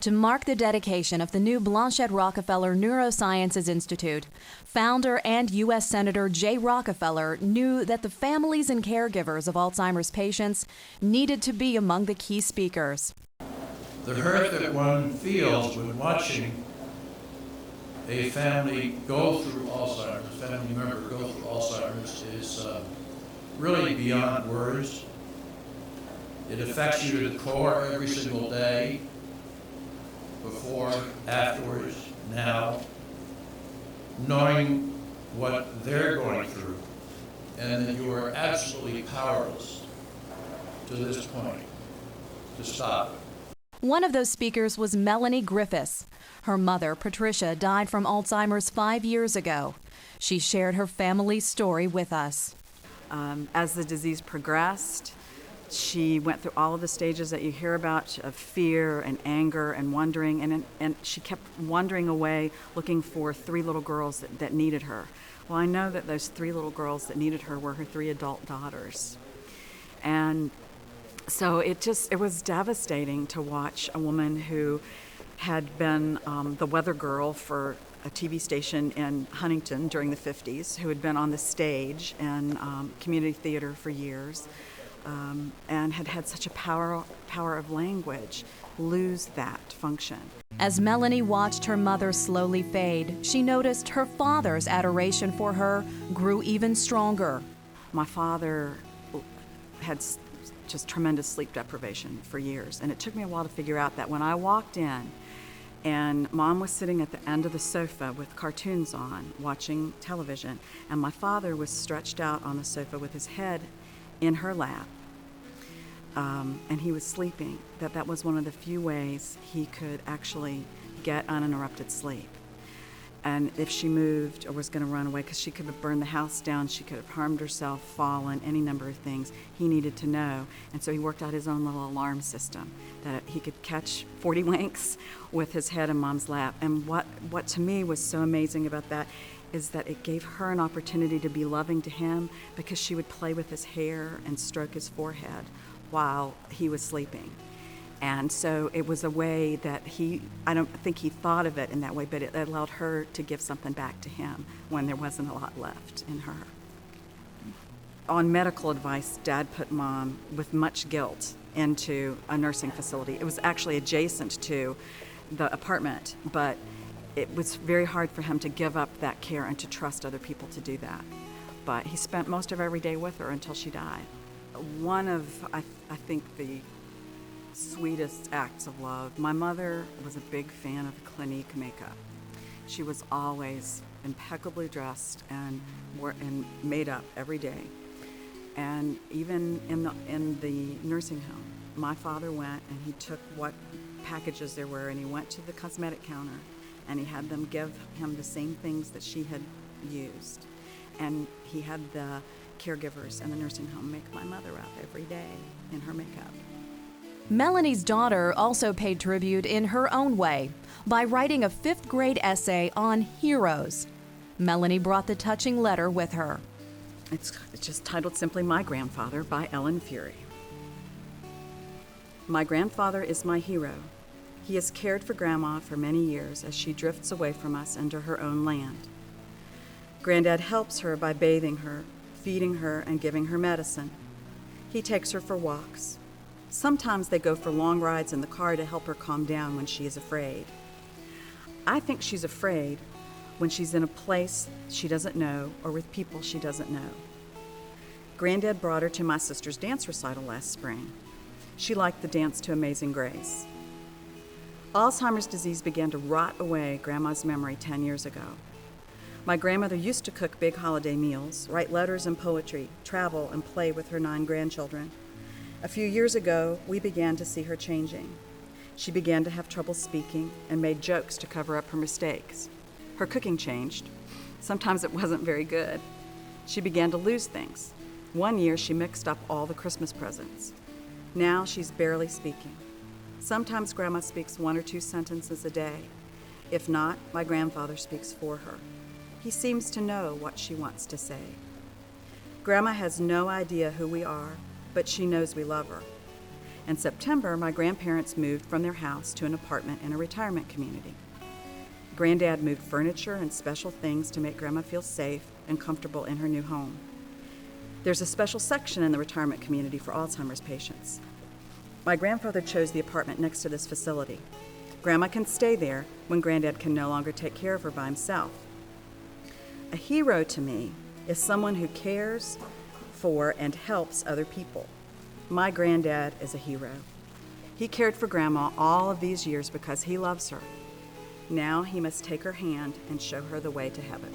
To mark the dedication of the new Blanchette Rockefeller Neurosciences Institute, founder and U.S. Senator Jay Rockefeller knew that the families and caregivers of Alzheimer's patients needed to be among the key speakers. The hurt that one feels when watching a family go through Alzheimer's, family member go through Alzheimer's, is really beyond words. It affects you to the core every single day. Before, afterwards, now, knowing what they're going through, and that you are absolutely powerless to this point to stop it. One of those speakers was Melanie Griffiths. Her mother, Patricia, died from Alzheimer's 5 years ago. She shared her family's story with us. As the disease progressed, she went through all of the stages that you hear about of fear and anger and wondering, and she kept wandering away looking for 3 little girls that needed her. Well, I know that those 3 little girls that needed her were her 3 adult daughters. And so it was devastating to watch a woman who had been the weather girl for a TV station in Huntington during the 50s, who had been on the stage in community theater for years, and had such a power of language, lose that function. As Melanie watched her mother slowly fade, she noticed her father's adoration for her grew even stronger. My father had just tremendous sleep deprivation for years, and it took me a while to figure out that when I walked in and Mom was sitting at the end of the sofa with cartoons on, watching television, and my father was stretched out on the sofa with his head in her lap, and he was sleeping, that was one of the few ways he could actually get uninterrupted sleep. And if she moved or was going to run away, because she could have burned the house down, she could have harmed herself, fallen, any number of things, he needed to know. And so he worked out his own little alarm system that he could catch 40 winks with his head in Mom's lap. And what to me was so amazing about that is that it gave her an opportunity to be loving to him, because she would play with his hair and stroke his forehead while he was sleeping. And so it was a way that I don't think he thought of it in that way, but it allowed her to give something back to him when there wasn't a lot left in her. On medical advice, Dad put Mom with much guilt into a nursing facility. It was actually adjacent to the apartment, but it was very hard for him to give up that care and to trust other people to do that. But he spent most of every day with her until she died. One of, I think, the sweetest acts of love. My mother was a big fan of Clinique makeup. She was always impeccably dressed and made up every day. And even in the nursing home, my father went and he took what packages there were, and he went to the cosmetic counter and he had them give him the same things that she had used. And he had the caregivers in the nursing home make my mother up every day in her makeup. Melanie's daughter also paid tribute in her own way by writing a 5th grade essay on heroes. Melanie brought the touching letter with her. It's just titled simply My Grandfather by Ellen Fury. My grandfather is my hero. He has cared for Grandma for many years as she drifts away from us into her own land. Granddad helps her by bathing her, feeding her, and giving her medicine. He takes her for walks. Sometimes they go for long rides in the car to help her calm down when she is afraid. I think she's afraid when she's in a place she doesn't know or with people she doesn't know. Granddad brought her to my sister's dance recital last spring. She liked the dance to Amazing Grace. Alzheimer's disease began to rot away Grandma's memory 10 years ago. My grandmother used to cook big holiday meals, write letters and poetry, travel and play with her 9 grandchildren. A few years ago, we began to see her changing. She began to have trouble speaking and made jokes to cover up her mistakes. Her cooking changed. Sometimes it wasn't very good. She began to lose things. One year, she mixed up all the Christmas presents. Now she's barely speaking. Sometimes Grandma speaks 1 or 2 sentences a day. If not, my grandfather speaks for her. He seems to know what she wants to say. Grandma has no idea who we are, but she knows we love her. In September, my grandparents moved from their house to an apartment in a retirement community. Granddad moved furniture and special things to make Grandma feel safe and comfortable in her new home. There's a special section in the retirement community for Alzheimer's patients. My grandfather chose the apartment next to this facility. Grandma can stay there when Granddad can no longer take care of her by himself. A hero to me is someone who cares for and helps other people. My granddad is a hero. He cared for Grandma all of these years because he loves her. Now he must take her hand and show her the way to heaven.